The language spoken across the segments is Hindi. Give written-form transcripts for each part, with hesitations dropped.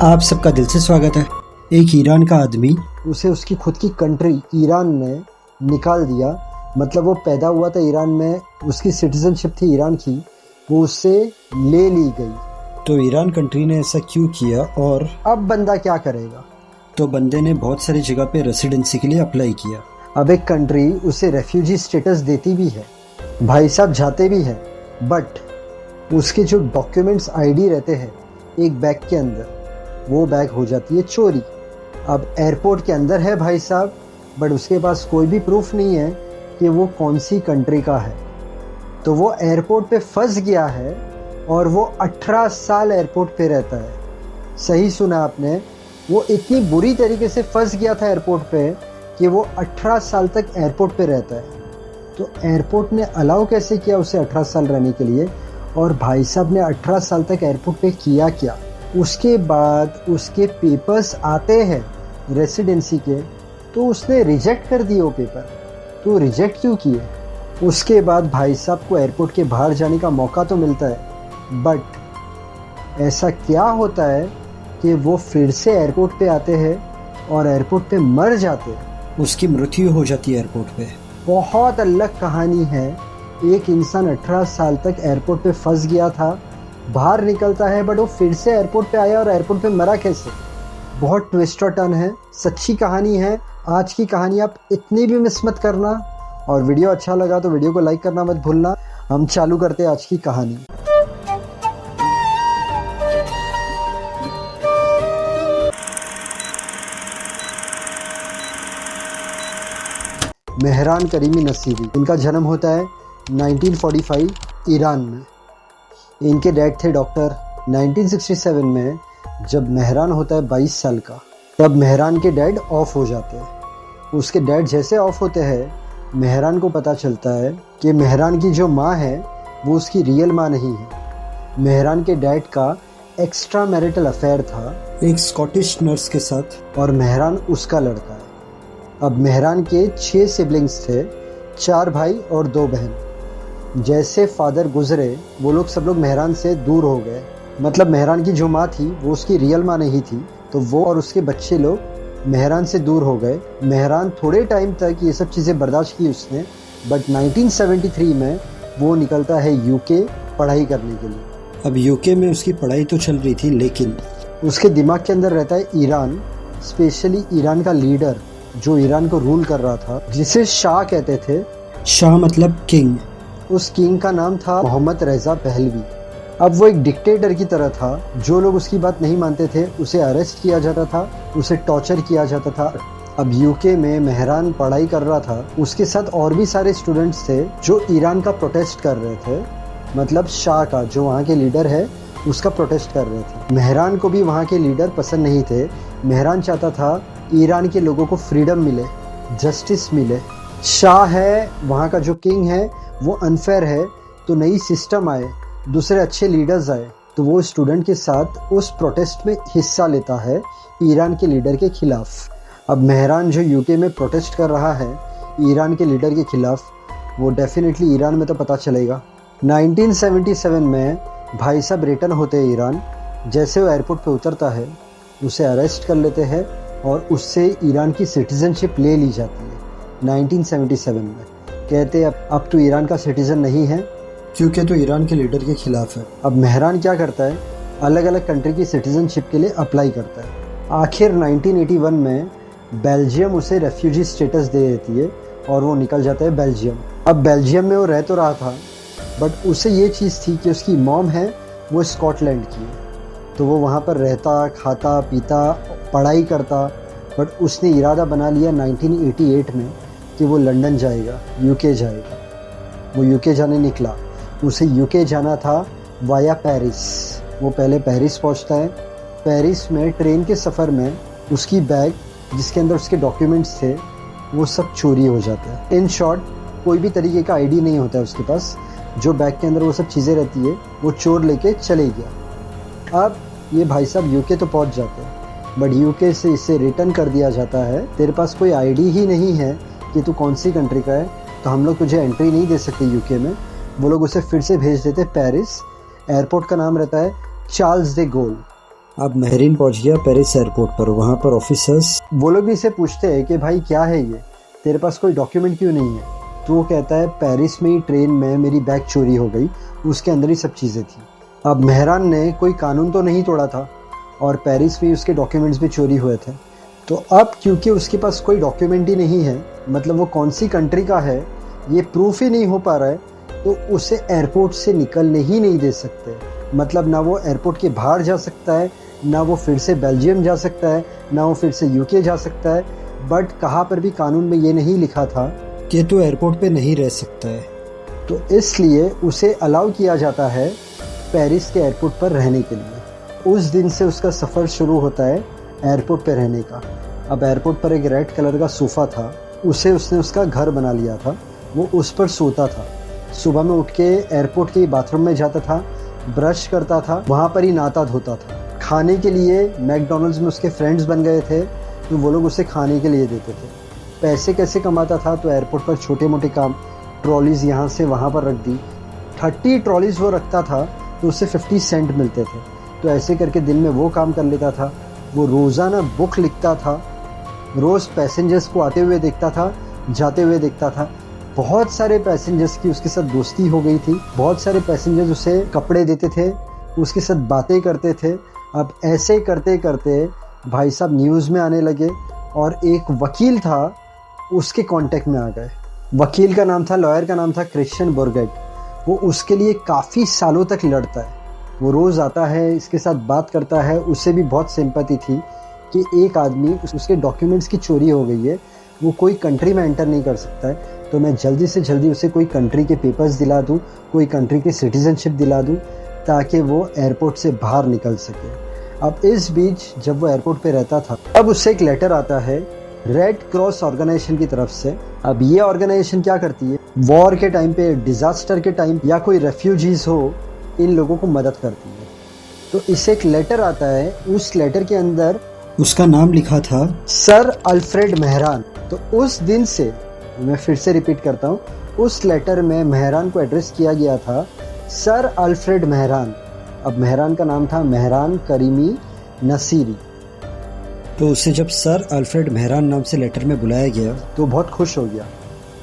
आप सबका दिल से स्वागत है। एक ईरान का आदमी उसे उसकी खुद की कंट्री ईरान ने निकाल दिया। मतलब वो पैदा हुआ था ईरान में, उसकी सिटीजनशिप थी ईरान की, वो उससे ले ली गई। तो ईरान कंट्री ने ऐसा क्यों किया और अब बंदा क्या करेगा? तो बंदे ने बहुत सारी जगह पे रेसिडेंसी के लिए अप्लाई किया। अब एक कंट्री उसे रेफ्यूजी स्टेटस देती भी है, भाई साहब जाते भी हैं, बट उसके जो डॉक्यूमेंट्स आईडी रहते हैं एक बैग के अंदर, वो बैग हो जाती है चोरी। अब एयरपोर्ट के अंदर है भाई साहब, बट उसके पास कोई भी प्रूफ नहीं है कि वो कौन सी कंट्री का है। तो वो एयरपोर्ट पे फंस गया है और वो 18 साल एयरपोर्ट पे रहता है। सही सुना आपने, वो इतनी बुरी तरीके से फंस गया था एयरपोर्ट पे कि वो 18 साल तक एयरपोर्ट पे रहता है। तो एयरपोर्ट ने अलाउ कैसे किया उसे 18 साल रहने के लिए? और भाई साहब ने 18 साल तक एयरपोर्ट पे किया क्या? उसके बाद उसके पेपर्स आते हैं रेसिडेंसी के, तो उसने रिजेक्ट कर दिए वो पेपर। तो रिजेक्ट क्यों किए? उसके बाद भाई साहब को एयरपोर्ट के बाहर जाने का मौका तो मिलता है, बट ऐसा क्या होता है कि वो फिर से एयरपोर्ट पे आते हैं और एयरपोर्ट पे मर जाते हैं। उसकी मृत्यु हो जाती है एयरपोर्ट पे। बहुत अलग कहानी है। एक इंसान 18 साल तक एयरपोर्ट पे फंस गया था, बाहर निकलता है, बट वो फिर से एयरपोर्ट पे आया और एयरपोर्ट पे मरा कैसे? बहुत ट्विस्ट और टर्न है, सच्ची कहानी है। आज की कहानी आप इतनी भी मिस मत करना, और वीडियो अच्छा लगा तो वीडियो को लाइक करना मत भूलना। हम चालू करते हैं आज की कहानी। मेहरान करीमी नसीरी, इनका जन्म होता है 1945 ईरान में। इनके डैड थे डॉक्टर। 1967 में जब मेहरान होता है 22 साल का, तब मेहरान के डैड ऑफ हो जाते हैं। उसके डैड जैसे ऑफ होते हैं, मेहरान को पता चलता है कि मेहरान की जो माँ है वो उसकी रियल माँ नहीं है। मेहरान के डैड का एक्स्ट्रा मैरिटल अफेयर था एक स्कॉटिश नर्स के साथ, और मेहरान उसका लड़का है। अब मेहरान के 6 सिबलिंग्स थे, 4 भाई और 2 बहन। जैसे फादर गुजरे वो लोग सब लोग मेहरान से दूर हो गए। मतलब मेहरान की जो माँ थी वो उसकी रियल माँ नहीं थी, तो वो और उसके बच्चे लोग मेहरान से दूर हो गए। मेहरान थोड़े टाइम तक ये सब चीज़ें बर्दाश्त की उसने, बट 1973 में वो निकलता है यूके पढ़ाई करने के लिए। अब यूके में उसकी पढ़ाई तो चल रही थी, लेकिन उसके दिमाग के अंदर रहता है ईरान, स्पेशली ईरान का लीडर जो ईरान को रूल कर रहा था, जिसे शाह कहते थे। शाह मतलब किंग। उस किंग का नाम था मोहम्मद रज़ा पहलवी। अब वो एक डिक्टेटर की तरह था। जो लोग उसकी बात नहीं मानते थे उसे अरेस्ट किया जाता था, उसे टॉर्चर किया जाता था। अब यूके में मेहरान पढ़ाई कर रहा था, उसके साथ और भी सारे स्टूडेंट्स थे जो ईरान का प्रोटेस्ट कर रहे थे। मतलब शाह का, जो वहाँ के लीडर है, उसका प्रोटेस्ट कर रहे थे। मेहरान को भी वहाँ के लीडर पसंद नहीं थे। मेहरान चाहता था ईरान के लोगों को फ्रीडम मिले, जस्टिस मिले। शाह है वहाँ का जो किंग है, वो अनफेयर है, तो नई सिस्टम आए, दूसरे अच्छे लीडर्स आए। तो वो स्टूडेंट के साथ उस प्रोटेस्ट में हिस्सा लेता है ईरान के लीडर के खिलाफ। अब मेहरान जो यूके में प्रोटेस्ट कर रहा है ईरान के लीडर के खिलाफ, वो डेफिनेटली ईरान में तो पता चलेगा। 1977 में भाई साहब रिटर्न होते हैं ईरान। जैसे वो एयरपोर्ट पे उतरता है, उसे अरेस्ट कर लेते हैं और उससे ईरान की सिटीजनशिप ले ली जाती है 1977 में। कहते हैं अब तो ईरान का सिटीजन नहीं है, क्योंकि तो ईरान के लीडर के खिलाफ है। अब मेहरान क्या करता है, अलग अलग कंट्री की सिटीजनशिप के लिए अप्लाई करता है। आखिर 1981 में बेल्जियम उसे रेफ्यूजी स्टेटस दे देती है और वो निकल जाता है बेल्जियम। अब बेल्जियम में वो रह तो रहा था, बट उसे ये चीज़ थी कि उसकी मॉम है वो स्कॉटलैंड की है, तो वो वहाँ पर रहता, खाता, पीता, पढ़ाई करता। बट उसने इरादा बना लिया 1988 में कि वो लंदन जाएगा, यूके जाएगा। वो यूके जाने निकला। उसे यूके जाना था वाया पेरिस। वो पहले पेरिस पहुंचता है। पेरिस में ट्रेन के सफ़र में उसकी बैग, जिसके अंदर उसके डॉक्यूमेंट्स थे, वो सब चोरी हो जाते हैं। इन शॉर्ट, कोई भी तरीके का आईडी नहीं होता है उसके पास। जो बैग के अंदर वो सब चीज़ें रहती है वो चोर लेके चले गया। अब ये भाई साहब यूके तो पहुंच जाते हैं, बट यूके से इसे रिटर्न कर दिया जाता है। तेरे पास कोई आईडी ही नहीं है कि तू कौन सी कंट्री का है, तो हम लोग तुझे एंट्री नहीं दे सकते यूके में। वो लोग उसे फिर से भेज देते पेरिस। एयरपोर्ट का नाम रहता है चार्ल्स डे गोल। अब महरीन पहुंच गया पेरिस एयरपोर्ट पर। वहां पर ऑफिसर्स वो लोग भी इसे पूछते हैं कि भाई क्या है ये, तेरे पास कोई डॉक्यूमेंट क्यों नहीं है। तो वो कहता है पेरिस में ही ट्रेन में मेरी बैग चोरी हो गई, उसके अंदर ही सब चीज़ें थी। अब मेहरान ने कोई कानून तो नहीं तोड़ा था और पेरिस में उसके डॉक्यूमेंट्स भी चोरी हुए थे। तो अब क्योंकि उसके पास कोई डॉक्यूमेंट ही नहीं है, मतलब वो कौन सी कंट्री का है ये प्रूफ ही नहीं हो पा रहा है, तो उसे एयरपोर्ट से निकलने ही नहीं दे सकते। मतलब ना वो एयरपोर्ट के बाहर जा सकता है, ना वो फिर से बेल्जियम जा सकता है, ना वो फिर से यूके जा सकता है। बट कहाँ पर भी कानून में ये नहीं लिखा था कि तू एयरपोर्ट पे नहीं रह सकता है। तो इसलिए उसे अलाउ किया जाता है पेरिस के एयरपोर्ट पर रहने के लिए। उस दिन से उसका सफ़र शुरू होता है एयरपोर्ट पे रहने का। अब एयरपोर्ट पर एक रेड कलर का सोफ़ा था, उसने उसका घर बना लिया था। वो उस पर सोता था। सुबह में उठ के एयरपोर्ट के बाथरूम में जाता था, ब्रश करता था, वहाँ पर ही नहाता धोता था। खाने के लिए मैकडॉनल्ड्स में उसके फ्रेंड्स बन गए थे, तो वो लोग उसे खाने के लिए देते थे। पैसे कैसे कमाता था, तो एयरपोर्ट पर छोटे मोटे काम, ट्रॉलीज़ यहाँ से वहाँ पर रख दी। 30 ट्रॉलीज़ वो रखता था तो उससे 50 सेंट मिलते थे। तो ऐसे करके दिन में वो काम कर लेता था। वो रोज़ाना बुक लिखता था, रोज़ पैसेंजर्स को आते हुए देखता था, जाते हुए देखता था। बहुत सारे पैसेंजर्स की उसके साथ दोस्ती हो गई थी। बहुत सारे पैसेंजर्स उसे कपड़े देते थे, उसके साथ बातें करते थे। अब ऐसे करते करते भाई साहब न्यूज़ में आने लगे और एक वकील था उसके कांटेक्ट में आ गए। वकील का नाम था, लॉयर का नाम था क्रिश्चियन बोर्गेट। वो उसके लिए काफ़ी सालों तक लड़ता है। वो रोज़ आता है, इसके साथ बात करता है। उसे भी बहुत सिंपैथी थी कि एक आदमी, उसके डॉक्यूमेंट्स की चोरी हो गई है, वो कोई कंट्री में एंटर नहीं कर सकता है, तो मैं जल्दी से जल्दी उसे कोई कंट्री के पेपर्स दिला दूँ, कोई कंट्री की सिटीजनशिप दिला दूँ, ताकि वो एयरपोर्ट से बाहर निकल सके। अब इस बीच जब वो एयरपोर्ट पे रहता था, अब उससे एक लेटर आता है रेड क्रॉस ऑर्गेनाइजेशन की तरफ से। अब ये ऑर्गेनाइजेशन क्या करती है, वॉर के टाइम पे, डिजास्टर के टाइम या कोई रेफ्यूजीज हो, इन लोगों को मदद करती है। तो इससे एक लेटर आता है, उस लेटर के अंदर उसका नाम लिखा था सर अल्फ्रेड मेहरान। तो उस दिन से, मैं फिर से रिपीट करता हूँ, उस लेटर में मेहरान को एड्रेस किया गया था सर अल्फ्रेड मेहरान। अब मेहरान का नाम था मेहरान करीमी नसीरी। तो उसे जब सर अल्फ्रेड मेहरान नाम से लेटर में बुलाया गया तो बहुत खुश हो गया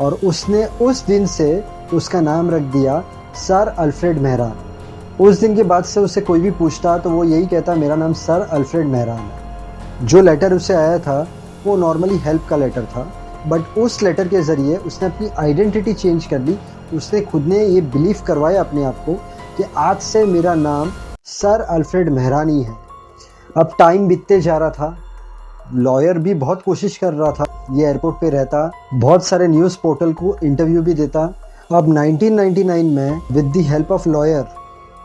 और उसने उस दिन से उसका नाम रख दिया सर अल्फ्रेड मेहरान। उस दिन के बाद से उसे कोई भी पूछता तो वो यही कहता, मेरा नाम सर अल्फ्रेड मेहरान है। जो लेटर उसे आया था वो नॉर्मली हेल्प का लेटर था, बट उस लेटर के ज़रिए उसने अपनी आइडेंटिटी चेंज कर ली। उसने खुद ने ये बिलीव करवाया अपने आप को कि आज से मेरा नाम सर अल्फ्रेड मेहरान ही है। अब टाइम बीतते जा रहा था, लॉयर भी बहुत कोशिश कर रहा था, ये एयरपोर्ट पे रहता, बहुत सारे न्यूज़ पोर्टल को इंटरव्यू भी देता। अब 1999 में with the help of lawyer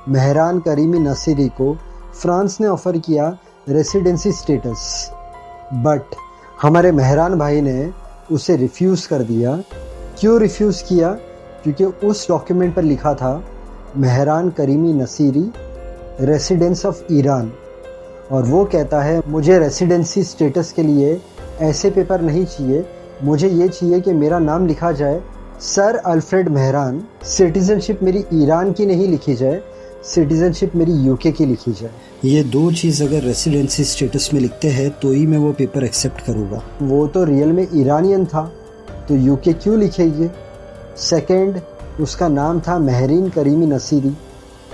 Mehran creamy Nasiri को फ्रांस ने ऑफ़र किया रेसिडेंसी स्टेटस, बट हमारे मेहरान भाई ने उसे रिफ्यूज़ कर दिया। क्यों रिफ्यूज़ किया? क्योंकि उस डॉक्यूमेंट पर लिखा था Mehran creamy Nasiri residence of Iran, और वो कहता है मुझे रेसिडेंसी स्टेटस के लिए ऐसे पेपर नहीं चाहिए, मुझे ये चाहिए कि मेरा नाम लिखा जाए सर अल्फ्रेड मेहरान। सिटीज़नशिप मेरी ईरान की नहीं लिखी जाए, सिटीज़नशिप मेरी यूके की लिखी जाए। ये दो चीज़ अगर रेसिडेंसी स्टेटस में लिखते हैं तो ही मैं वो पेपर एक्सेप्ट करूँगा। वो तो रियल में ईरानियन था, तो यूके क्यों लिखेगी? सेकंड, उसका नाम था महरीन करीमी नसीरी।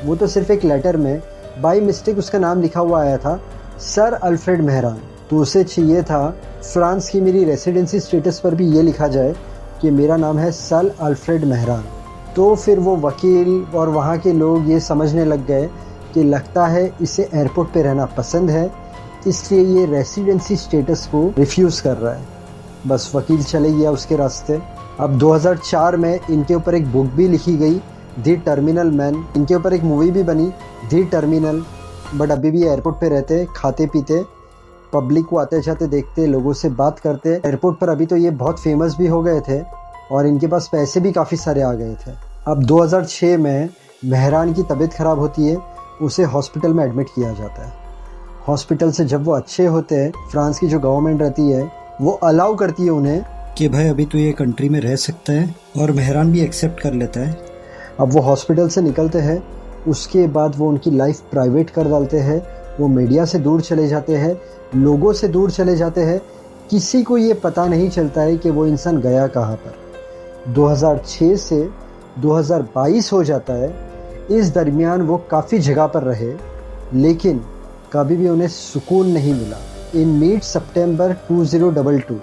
वो तो सिर्फ एक लेटर में बाय मिस्टेक उसका नाम लिखा हुआ आया था सर अल्फ्रेड मेहरान। तो उसे चाहिए था फ्रांस की मेरी रेसिडेंसी स्टेटस पर भी ये लिखा जाए कि मेरा नाम है सर अल्फ्रेड मेहरान। तो फिर वो वकील और वहाँ के लोग ये समझने लग गए कि लगता है इसे एयरपोर्ट पे रहना पसंद है, इसलिए ये रेसिडेंसी स्टेटस को रिफ्यूज़ कर रहा है। बस वकील चले गया उसके रास्ते। अब 2004 में इनके ऊपर एक बुक भी लिखी गई, दी टर्मिनल मैन। इनके ऊपर एक मूवी भी बनी, दी टर्मिनल। बट अभी भी एयरपोर्ट पे रहते, खाते पीते, पब्लिक को आते जाते देखते, लोगों से बात करते एयरपोर्ट पर। अभी तो ये बहुत फेमस भी हो गए थे और इनके पास पैसे भी काफ़ी सारे आ गए थे। अब 2006 में मेहरान की तबीयत ख़राब होती है, उसे हॉस्पिटल में एडमिट किया जाता है। हॉस्पिटल से जब वो अच्छे होते हैं, फ्रांस की जो गवर्नमेंट रहती है वो अलाउ करती है उन्हें कि भाई अभी तो ये कंट्री में रह सकता है, और मेहरान भी एक्सेप्ट कर लेता है। अब वो हॉस्पिटल से निकलते हैं, उसके बाद वो उनकी लाइफ प्राइवेट कर डालते हैं वो मीडिया से दूर चले जाते हैं, लोगों से दूर चले जाते हैं, किसी को ये पता नहीं चलता है कि वो इंसान गया कहाँ पर। 2006 से 2022 हो जाता है, इस दरमियान वो काफ़ी जगह पर रहे, लेकिन कभी भी उन्हें सुकून नहीं मिला। इन मिड सितंबर 2022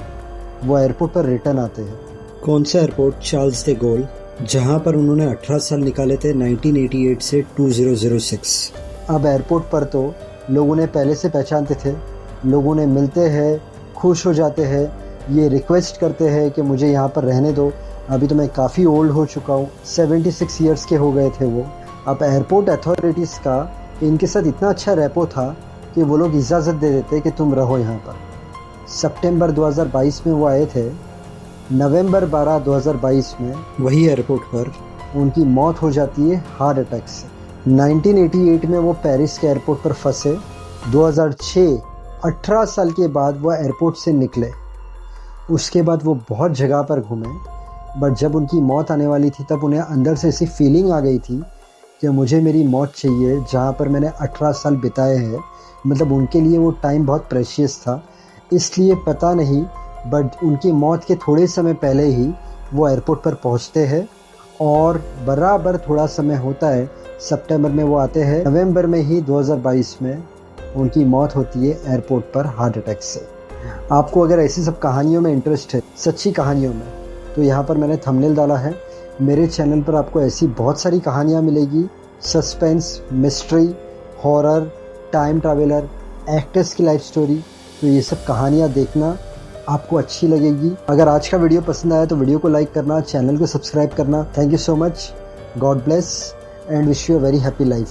वो एयरपोर्ट पर रिटर्न आते हैं। कौन सा एयरपोर्ट? चार्ल्स de Gaulle, जहां पर उन्होंने 18 साल निकाले थे 1988 से 2006। अब एयरपोर्ट पर तो लोग उन्हें पहले से पहचानते थे, लोग उन्हें मिलते हैं, खुश हो जाते हैं, ये रिक्वेस्ट करते हैं कि मुझे यहाँ पर रहने दो, अभी तो मैं काफ़ी ओल्ड हो चुका हूँ। 76 ईयर्स के हो गए थे वो। अब एयरपोर्ट अथॉरिटीज़ का इनके साथ इतना अच्छा रेपो था कि वो लोग इजाज़त दे देते कि तुम रहो यहाँ पर। सितंबर 2022 में वो आए थे। नवंबर 12 2022 में वही एयरपोर्ट पर उनकी मौत हो जाती है हार्ट अटैक से। 1988 में वो पेरिस के एयरपोर्ट पर फंसे। 2006 18 साल के बाद वो एयरपोर्ट से निकले। उसके बाद वो बहुत जगह पर घूमे, बट जब उनकी मौत आने वाली थी तब उन्हें अंदर से ऐसी फीलिंग आ गई थी कि मुझे मेरी मौत चाहिए जहाँ पर मैंने 18 साल बिताए हैं। मतलब उनके लिए वो टाइम बहुत प्रेशियस था, इसलिए पता नहीं, बट उनकी मौत के थोड़े समय पहले ही वो एयरपोर्ट पर पहुँचते हैं और बराबर थोड़ा समय होता है, सितंबर में वो आते हैं। नवंबर में ही 2022 में उनकी मौत होती है एयरपोर्ट पर हार्ट अटैक से। आपको अगर ऐसी सब कहानियों में इंटरेस्ट है, सच्ची कहानियों में, तो यहाँ पर मैंने थंबनेल डाला है। मेरे चैनल पर आपको ऐसी बहुत सारी कहानियाँ मिलेगी, suspense, mystery, horror, time traveller, actors की लाइफ स्टोरी। तो ये सब कहानियाँ देखना, आपको अच्छी लगेगी। अगर आज का वीडियो पसंद आया तो वीडियो को लाइक करना, चैनल को सब्सक्राइब करना। Thank you so much, God bless and wish you a very happy life.